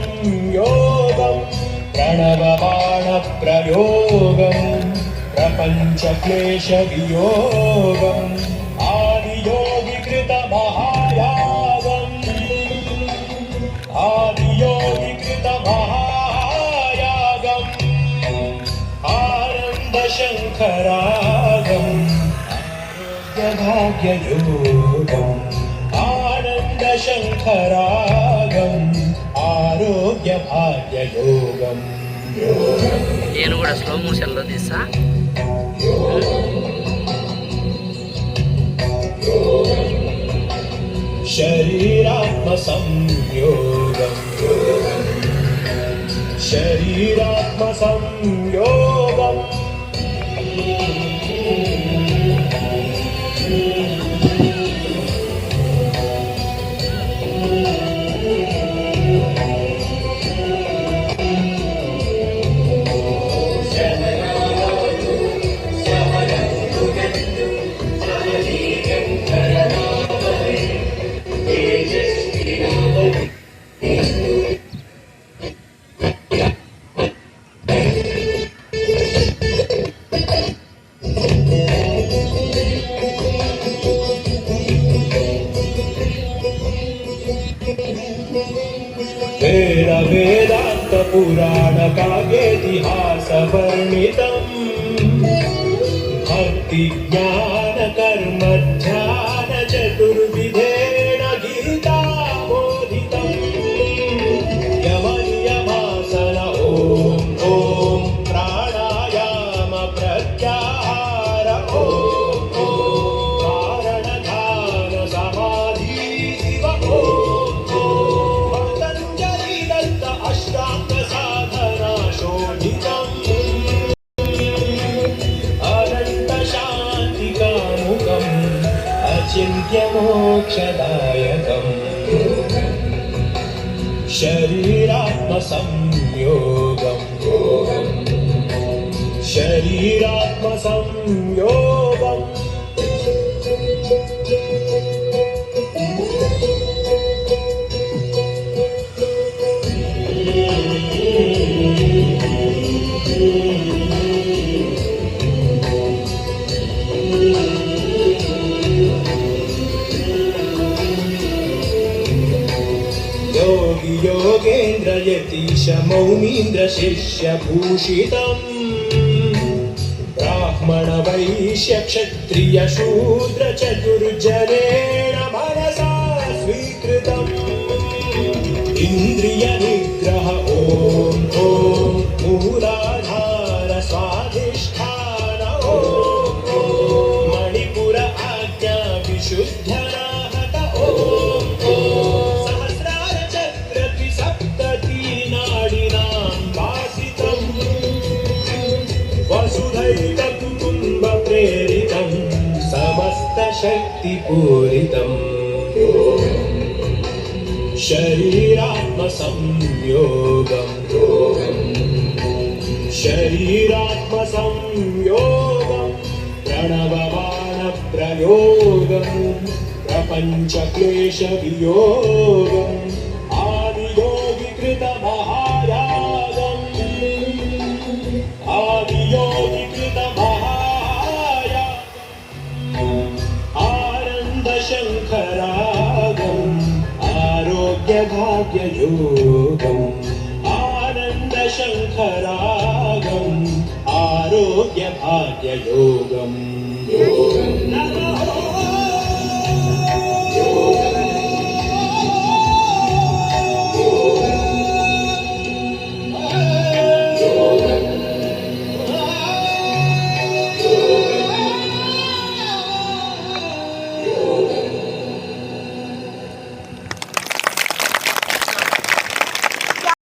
शरीरात्मसंयोगं प्रणवबाणप्रयोगं प्रपञ्चक्लेशवियोगम् आदियोगिकृतमहायागम् आनन्दशङ्खरागम् आरोग्यभाग्ययोगम् आनन्दशङ्खरागम् आरोग्यभाग्ययोगम् ಏನು ಕೂಡ slow motion లో తీసా शरीरात्मसंयोगम् शरीरात्मसंयोगम् वेद वेदांत पुराण काव्येतिहास वर्णितम् भक्ति ज्ञान कर्म ध्यान चतुर्विधेन गीता बोधितम् यम नियमासन ओम ओम प्राणायाम प्रत्याहार ओम कारण ध्यान समाधि शिव ओम अष्टांग साधना शोभितम् अनंत शांति कामुकम् अचिन्त्य मोक्षदायकम् शरीरात्मसंयोगम् शरीरात्मसंयोगम् योगी योगेन्द्र यतीश मौनीन्द्र शिष्य भूषितम् ब्राह्मण वैश्य क्षत्रिय शूद्र चतुर्जनेन मनसा स्वीकृतम् इंद्रिय निग्रह ओम ओम मूलाधार स्वाधिष्ठान ओम ओम मणिपुर आज्ञा विशुद्धनाहत ओम ओम सहस्रार चक्र त्रिसप्तति नाडिनां वासितम् वसुधैव कुटुम्ब प्रेरितम् समस्त शक्ति पूरितम् शरीरात्मसंयोगम् शरीरात्मसंयोगम् प्रणवबाणप्रयोगम् प्रपञ्चक्लेशवियोगम् आदियोगिकृतमहायागम् आदियोगिकृतमहायागम् आनन्दशङ्खरागम् आरोग्यभाग्ययोगम् आनन्दशङ्खरागम् आरोग्यभाग्ययोगम्